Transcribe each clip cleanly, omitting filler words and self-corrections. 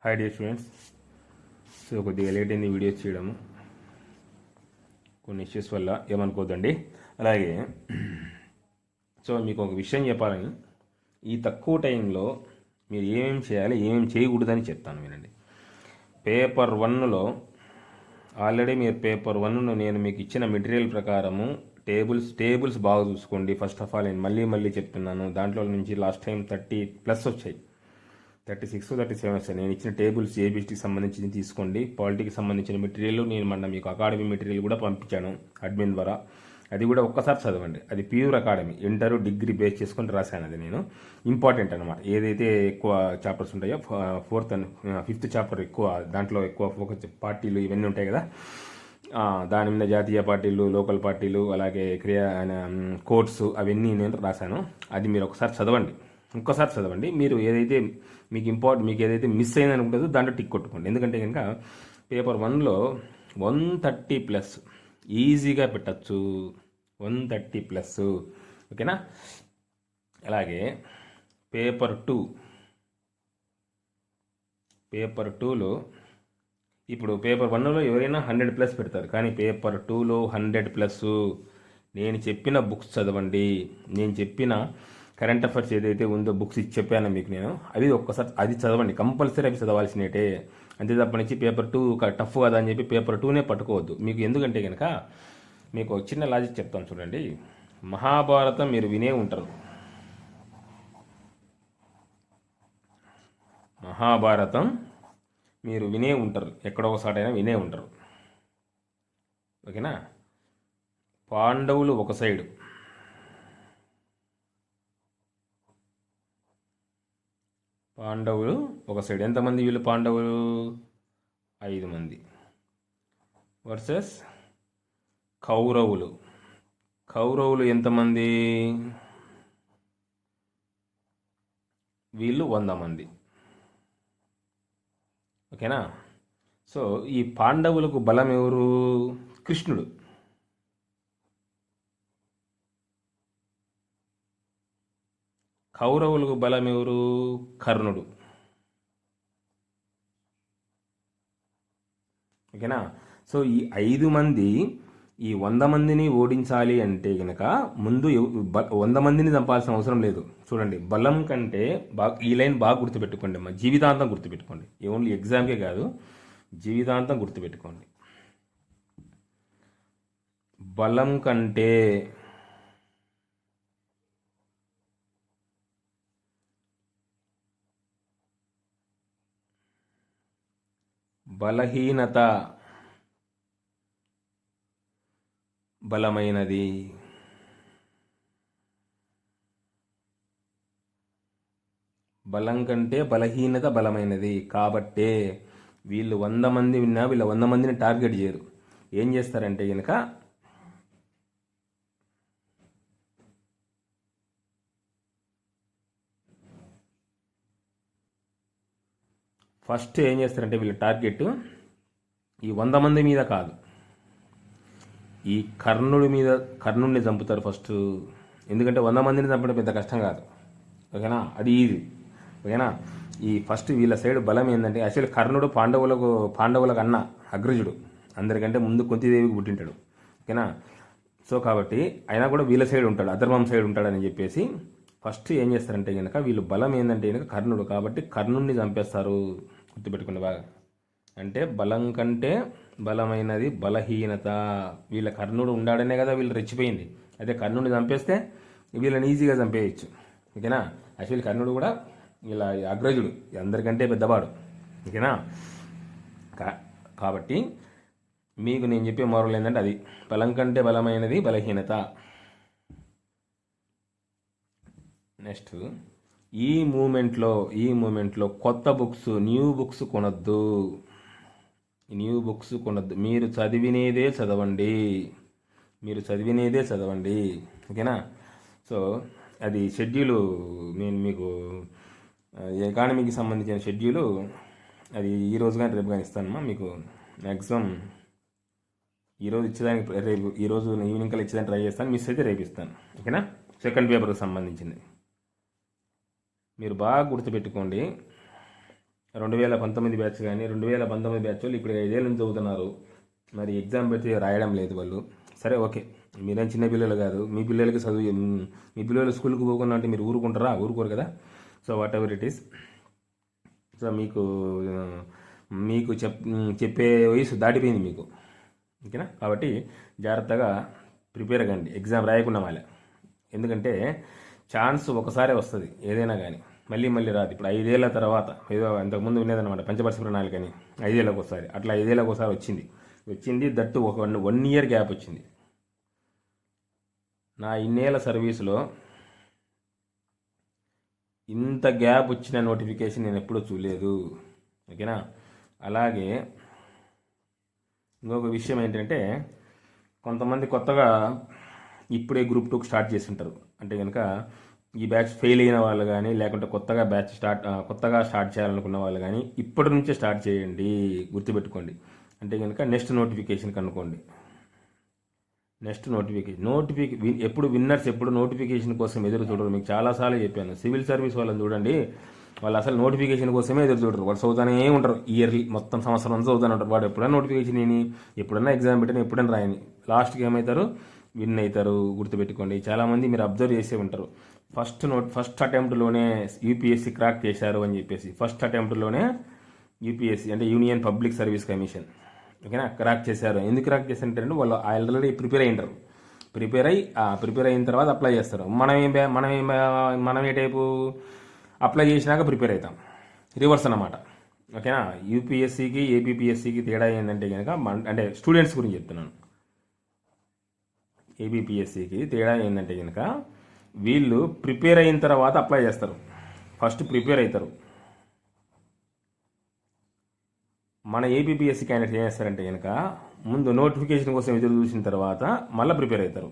Hi dear students. So కొద్దిగా late అయింది videos చేయడము, కొన్ని ఇష్యూస్ వల్ల, ఏమనుకోద్దండి. అలాగే సో మీకు ఒక విషయం చెప్పాలని, ఈ తక్కువ టైంలో మీరు ఏమేమి చేయాలి ఏమేమి చేయకూడదని చెప్తాను వినండి. పేపర్ 1లో ఆల్రెడీ మీరు పేపర్ 1ను నేను మీకు ఇచ్చిన మెటీరియల్ ప్రకారము టేబుల్స్ బాగా చూసుకోండి. ఫస్ట్ ఆఫ్ ఆల్ నేను మళ్ళీ చెప్తున్నాను, దాంట్లో నుంచి లాస్ట్ టైం 30+ వచ్చాయి, 36 37 వస్తాయి. నేను ఇచ్చిన టేబుల్స్ ఏబిసిటీకి సంబంధించి తీసుకోండి. పాలిటీకి సంబంధించిన మెటీరియల్ నేను మీకు అకాడమీ మెటీరియల్ కూడా పంపించాను అడ్మిన్ ద్వారా, అది కూడా ఒక్కసారి చదవండి. అది pure academy, inter degree base చేసుకొని రాశాను. అది నేను ఇంపార్టెంట్ అనమాట. ఏదైతే ఎక్కువ చాప్టర్స్ ఉంటాయో 4th and 5th చాప్టర్ ఎక్కువ, దాంట్లో ఎక్కువ ఫోకస్ పార్టీలు ఇవన్నీ ఉంటాయి కదా, దాని మీద జాతీయ పార్టీలు, లోకల్ పార్టీలు, అలాగే కోర్ట్స్ అవన్నీ నేను రాశాను. అది మీరు ఒకసారి చదవండి. మీరు ఏదైతే మీకు ఏదైతే మిస్ అయిందని ఉంటుందో దాంట్లో టిక్ కొట్టుకోండి. ఎందుకంటే కనుక పేపర్ 1లో 130+ ఈజీగా పెట్టచ్చు, 130+. ఓకేనా? అలాగే పేపర్ 2లో ఇప్పుడు పేపర్ 1లో ఎవరైనా 100+ పెడతారు, కానీ పేపర్ 2లో 100+. నేను చెప్పిన బుక్స్ చదవండి. నేను చెప్పిన కరెంట్ అఫైర్స్ ఏదైతే ఉందో బుక్స్ ఇచ్చి చెప్పాను మీకు నేను, అవి ఒక్కసారి అది చదవండి. కంపల్సరీ అవి చదవాల్సినట్టే. అంతే తప్ప నుంచి పేపర్ 2 టఫ్ కదా అని చెప్పి పేపర్ 2నే పట్టుకోవద్దు. మీకు ఎందుకంటే కనుక మీకు చిన్న లాజిక్ చెప్తాను చూడండి. మహాభారతం మీరు వినే ఉంటారు, ఎక్కడో ఒకసారైనా వినే ఉంటారు. ఓకేనా? పాండవులు ఒక సైడు, ఎంతమంది వీళ్ళు పాండవులు? 5 మంది వర్సెస్ కౌరవులు ఎంతమంది? వీళ్ళు 100 మంది. ఓకేనా? సో ఈ పాండవులకు బలం ఎవరు? కృష్ణుడు. కౌరవులకు బలం ఎవరు? కర్ణుడు. ఓకేనా? సో ఈ 5 మంది ఈ 100 మందిని ఓడించాలి అంటే కనుక ముందు 100 మందిని చంపాల్సిన అవసరం లేదు. చూడండి, బలం కంటే ఈ లైన్ బాగా గుర్తుపెట్టుకోండి అమ్మా, జీవితాంతం గుర్తుపెట్టుకోండి. ఓన్లీ ఎగ్జామ్కే కాదు, జీవితాంతం గుర్తుపెట్టుకోండి. బలం కంటే బలహీనత బలమైనది. బలం కంటే బలహీనత బలమైనది. కాబట్టే వీళ్ళు 100 మంది విన్నా వీళ్ళ 100 మందిని టార్గెట్ చేయరు. ఏం చేస్తారంటే కనుక ఫస్ట్ ఏం చేస్తారంటే వీళ్ళ టార్గెట్ ఈ 100 మంది మీద కాదు, ఈ కర్ణుడిని చంపుతారు ఫస్ట్. ఎందుకంటే 100 మందిని చంపడం పెద్ద కష్టం కాదు. ఓకేనా? అది ఈజీ. ఓకేనా? ఈ ఫస్ట్ వీళ్ళ సైడ్ బలం ఏంటంటే, యాక్చువల్లీ కర్ణుడు పాండవులకు అన్న, అగ్రజుడు, అందరికంటే ముందు కుంతిదేవికి పుట్టింటాడు. ఓకేనా? సో కాబట్టి అయినా కూడా వీళ్ళ సైడ్ ఉంటాడు, అధర్మం సైడ్ ఉంటాడని చెప్పేసి ఫస్ట్ ఏం చేస్తారంటే కనుక వీళ్ళు బలం ఏంటంటే కనుక కర్ణుడు, కాబట్టి కర్ణుడిని చంపేస్తారు. గుర్తుపెట్టుకోండి బాగా. అంటే బలం కంటే బలమైనది బలహీనత. వీళ్ళ కర్ణుడు ఉండాడనే కదా వీళ్ళు రెచ్చిపోయింది. అదే కర్ణుడిని చంపేస్తే వీళ్ళని ఈజీగా చంపేయచ్చు. ఓకేనా? యాక్చువల్లీ కర్ణుడు కూడా ఇలా అగ్రజుడు, అందరికంటే పెద్దవాడు. ఓకేనా? కాబట్టి మీకు నేను చెప్పే మోరల్ ఏంటంటే అది బలం కంటే బలమైనది బలహీనత. నెక్స్ట్, ఈ మూమెంట్లో కొత్త బుక్స్, న్యూ బుక్స్ కొనొద్దు. మీరు చదివినేదే చదవండి. ఓకేనా? సో అది షెడ్యూలు నేను మీకు ఎకానమీకి సంబంధించిన షెడ్యూలు అది ఈరోజు కానీ రేపు కానీ ఇస్తానమ్మా. మీకు మ్యాక్సిమం ఈరోజు ఈవినింగ్ కల్లా ఇచ్చేదాన్ని ట్రై చేస్తాను. మిస్ అయితే రేపు ఇస్తాను. ఓకేనా? సెకండ్ పేపర్కి సంబంధించింది మీరు బాగా గుర్తుపెట్టుకోండి. 2019 బ్యాచ్ కానీ 2019 బ్యాచ్ వాళ్ళు ఇప్పుడు 5 ఏళ్ళ నుంచి చదువుతున్నారు. మరి ఎగ్జామ్ పెట్టి రాయడం లేదు వాళ్ళు. సరే ఓకే, మీరేం చిన్న పిల్లలు కాదు, మీ పిల్లలకి చదువు, మీ పిల్లలు స్కూల్కి పోకుండా అంటే మీరు ఊరుకుంటారా? ఊరుకోరు కదా. So what ever it is. So మీకు మీకు చెప్పే వయసు దాటిపోయింది మీకు, ఓకేనా. కాబట్టి జాగ్రత్తగా ప్రిపేర్ కండి, ఎగ్జామ్ రాయకుండా మళ్ళీ. ఎందుకంటే ఛాన్స్ ఒకసారే వస్తుంది ఏదైనా కానీ, మళ్ళీ మళ్ళీ రాదు. ఇప్పుడు 5 ఏళ్ల తర్వాత ఏదో అంతకుముందు వినేదన్నమాట పంచవర్ష ప్రణాళిక అని, 5 ఏళ్ళకి ఒకసారి, అట్లా 5 ఏళ్ళకి ఒకసారి వచ్చింది దట్టు ఒక 1 ఇయర్ గ్యాప్ వచ్చింది. నా ఇన్నేళ్ళ సర్వీసులో ఇంత గ్యాప్ వచ్చిన నోటిఫికేషన్ నేను ఎప్పుడూ చూడలేదు, ఓకేనా. అలాగే ఇంకొక విషయం ఏంటంటే, కొంతమంది కొత్తగా ఇప్పుడే గ్రూప్ 2 స్టార్ట్ చేసి ఉంటారు. అంటే కనుక ఈ బ్యాచ్ ఫెయిల్ అయిన వాళ్ళు కానీ, లేకుంటే కొత్తగా స్టార్ట్ చేయాలనుకున్న వాళ్ళు కానీ ఇప్పటి నుంచే స్టార్ట్ చేయండి, గుర్తుపెట్టుకోండి. అంటే కనుక నెక్స్ట్ నోటిఫికేషన్కి అనుకోండి. నెక్స్ట్ నోటిఫికేషన్ ఎప్పుడు విన్నర్స్ ఎప్పుడు నోటిఫికేషన్ కోసం ఎదురు చూడరు. మీకు చాలాసార్లు చెప్పాను, సివిల్ సర్వీస్ వాళ్ళని చూడండి, వాళ్ళు అసలు నోటిఫికేషన్ కోసమే ఎదురు చూడరు. వాళ్ళు చదువుతానే ఉంటారు, ఇయర్లీ మొత్తం సంవత్సరం అంతా చదువుతానే ఉంటారు. వాడు ఎప్పుడైనా నోటిఫికేషన్ అని, ఎప్పుడైనా ఎగ్జామ్ పెట్టిన, ఎప్పుడైనా రాయని, లాస్ట్కి ఏమవుతారు? విన్ అవుతారు. గుర్తుపెట్టుకోండి. చాలామంది మీరు అబ్జర్వ్ చేసే ఉంటారు, ఫస్ట్ అటెంప్ట్లోనే యూపీఎస్సీ క్రాక్ చేశారు అని చెప్పేసి. ఫస్ట్ అటెంప్ట్లోనే యూపీఎస్సీ అంటే యూనియన్ పబ్లిక్ సర్వీస్ కమిషన్, ఓకేనా, క్రాక్ చేశారు. ఎందుకు క్రాక్ చేశారంటే వాళ్ళు ఆల్రెడీ ప్రిపేర్ అయ్యింటారు. ప్రిపేర్ అయిన తర్వాత అప్లై చేస్తారు. మనం ఏ టైపు అప్లై చేసినాక ప్రిపేర్ అవుతాం, రివర్స్ అన్నమాట, ఓకేనా. యూపీఎస్సీకి ఏబిపిఎస్సికి తేడా ఏంటంటే కనుక, అంటే స్టూడెంట్స్ గురించి చెప్తున్నాను. ఏబిపిఎస్సికి తేడా ఏంటంటే కనుక, వీళ్ళు ప్రిపేర్ అయిన తర్వాత అప్లై చేస్తారు, ఫస్ట్ ప్రిపేర్ అవుతారు. మన ఏబిపిఎస్సి క్యాండిడేట్స్ ఏం చేస్తారంటే కనుక, ముందు నోటిఫికేషన్ కోసం ఎదురు చూసిన తర్వాత మళ్ళీ ప్రిపేర్ అవుతారు.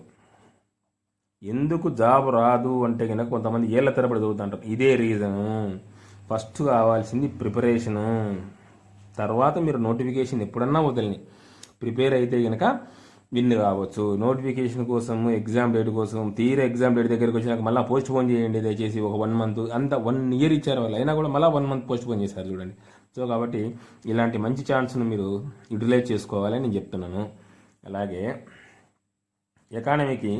ఎందుకు జాబ్ రాదు అంటే కనుక, కొంతమంది ఏళ్ల తరబడి చదువుతుంటారు. ఇదే రీజను. ఫస్ట్ కావాల్సింది ప్రిపరేషను. తర్వాత మీరు నోటిఫికేషన్ ఎప్పుడన్నా వదిలిని ప్రిపేర్ అయితే కనుక విన్ కావచ్చు. నోటిఫికేషన్ కోసం, ఎగ్జామ్ డేట్ కోసం, ఎగ్జామ్ డేట్ దగ్గరికి వచ్చినాక మళ్ళీ పోస్ట్ పోన్ చేయండి దయచేసి. ఒక 1 మంత్ అంతా 1 ఇయర్ ఇచ్చారు వాళ్ళు, అయినా కూడా మళ్ళీ 1 మంత్ పోస్ట్ పోన్ చేశారు చూడండి. సో కాబట్టి ఇలాంటి మంచి ఛాన్స్ను మీరు యూటిలైజ్ చేసుకోవాలని నేను చెప్తున్నాను. అలాగే ఎకానమీకి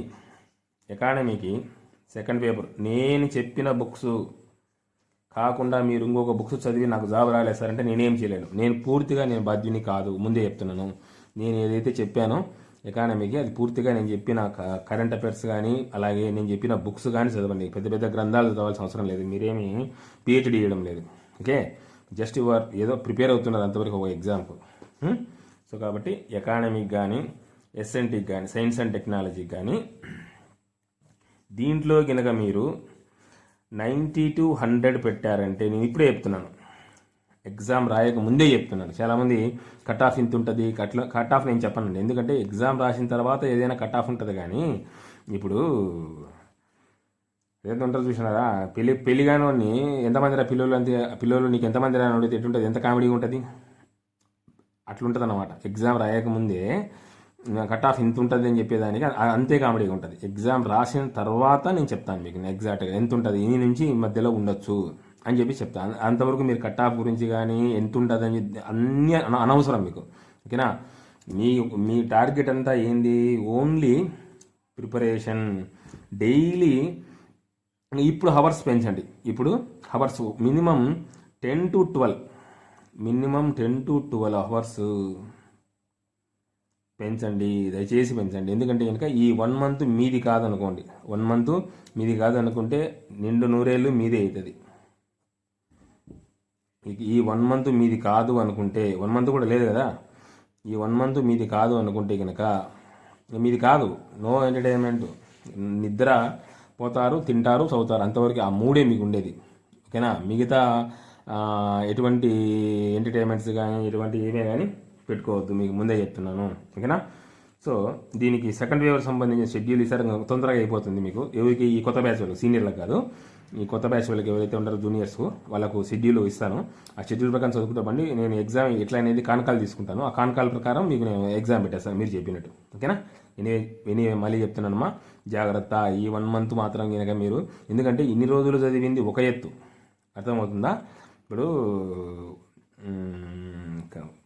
సెకండ్ పేపర్ నేను చెప్పిన బుక్స్ కాకుండా మీరు ఇంకొక బుక్స్ చదివి నాకు జాబ్ రాలేదు సార్ అంటే నేనేం చేయలేను. నేను బాధ్యుని కాదు, ముందే చెప్తున్నాను. నేను ఏదైతే చెప్పానో ఎకానమీకి, అది పూర్తిగా నేను చెప్పిన కరెంట్ అఫైర్స్ కానీ, అలాగే నేను చెప్పిన బుక్స్ కానీ చదవండి. పెద్ద పెద్ద గ్రంథాలు చదవాల్సిన అవసరం లేదు. మీరేమి పిహెచ్డి చేయడం లేదు, ఓకే. జస్ట్ యువర్ ఏదో ప్రిపేర్ అవుతున్నారు అంతవరకు ఒక ఎగ్జామ్కు. సో కాబట్టి ఎకానమీకి కానీ, ఎస్ఎన్టీకి కానీ, సైన్స్ అండ్ టెక్నాలజీకి కానీ, దీంట్లో కనుక మీరు 90 to 100 పెట్టారంటే, నేను ఇప్పుడే చెప్తున్నాను, ఎగ్జామ్ రాయక ముందే చెప్తున్నాను. చాలామంది కట్ ఆఫ్ ఇంత ఉంటుంది, కట్ ఆఫ్ నేను చెప్పనండి. ఎందుకంటే ఎగ్జామ్ రాసిన తర్వాత ఏదైనా కట్ ఆఫ్ ఉంటుంది. కానీ ఇప్పుడు ఏదైతే ఉంటారో చూసినారా, పెళ్లి కాని ఎంతమంది రా పిల్లలు నీకు ఎంతమంది రా అడిగితే ఎటుంటుంది, ఎంత కామెడీగా ఉంటుంది, అట్లుంటుంది అన్నమాట. ఎగ్జామ్ రాయకముందే కట్ ఆఫ్ ఇంత ఉంటుంది అని చెప్పేదానికి అంతే కామెడీగా ఉంటుంది. ఎగ్జామ్ రాసిన తర్వాత నేను చెప్తాను మీకు ఎగ్జాక్ట్గా ఎంత ఉంటుంది, ఈ నుంచి ఈ మధ్యలో ఉండొచ్చు అని చెప్పి చెప్తాను. అంతవరకు మీరు కట్ ఆఫ్ గురించి కానీ ఎంత ఉంటుంది అని అన్నీ అనవసరం మీకు, ఓకేనా. మీ టార్గెట్ అంతా ఏంది? Only preparation. డైలీ ఇప్పుడు హవర్స్ పెంచండి. ఇప్పుడు హవర్స్ మినిమం 10 to 12 అవర్స్ పెంచండి, దయచేసి పెంచండి. ఎందుకంటే కనుక ఈ 1 మంత్ మీది కాదనుకోండి, 1 మంత్ మీది కాదనుకుంటే నిండు నూరేళ్ళు మీదే అవుతుంది. ఈ 1 మంత్ మీది కాదు అనుకుంటే, 1 మంత్ కూడా లేదు కదా, ఈ 1 మంత్ మీది కాదు అనుకుంటే కనుక మీది కాదు. నో ఎంటర్టైన్మెంట్, నిద్ర పోతారు, తింటారు, చదువుతారు, అంతవరకు ఆ మూడే మీకు ఉండేది, ఓకేనా. మిగతా ఎటువంటి ఎంటర్టైన్మెంట్స్ కానీ ఎటువంటి ఏమే కానీ పెట్టుకోవద్దు, మీకు ముందే చెప్తున్నాను, ఓకేనా. సో దీనికి సెకండ్ వేవ్ సంబంధించిన షెడ్యూల్ ఈసారి తొందరగా అయిపోతుంది మీకు. ఎవరికి? ఈ కొత్త బ్యాచ్ వాళ్ళకి, సీనియర్లకు కాదు, ఈ కొత్త బ్యాచ్ వాళ్ళకి ఎవరైతే ఉంటారో జూనియర్స్, వాళ్ళకు షెడ్యూల్ ఇస్తాను. ఆ షెడ్యూల్ ప్రకారం చదువుకుంటామండి. నేను ఎగ్జామ్ ఎట్లా అనేది కాన్కాల్ తీసుకుంటాను. ఆ కాన్కాల్ ప్రకారం మీకు నేను ఎగ్జామ్ పెట్టేస్తాను మీరు చెప్పినట్టు, ఓకేనా. ఎనీవే మళ్ళీ చెప్తున్నానమ్మా, జాగ్రత్త. ఈ 1 మంత్ మాత్రం కనుక మీరు, ఎందుకంటే ఇన్ని రోజులు చదివింది ఒక ఎత్తు, అర్థమవుతుందా. ఇప్పుడు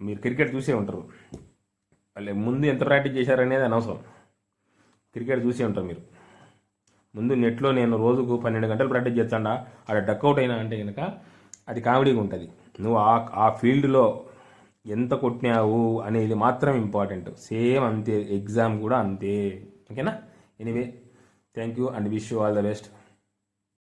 మీరు క్రికెట్ చూసే ఉంటారు, వాళ్ళు ముందు ఎంత ప్రాక్టీస్ చేశారనేది అనవసరం. క్రికెట్ చూసే ఉంటారు మీరు. ముందు నెట్లో నేను రోజుకు 12 గంటలు ప్రాక్టీస్ చేస్తాడా, ఆడ డక్అవుట్ అయినా అంటే కనుక అది కామెడీగా ఉంటుంది. నువ్వు ఆ ఫీల్డ్లో ఎంత కొట్టినావు అనేది మాత్రం ఇంపార్టెంట్. సేమ్ అంతే, ఎగ్జామ్ కూడా అంతే. ఓకేనా? Anyway, thank you and wish you all the best.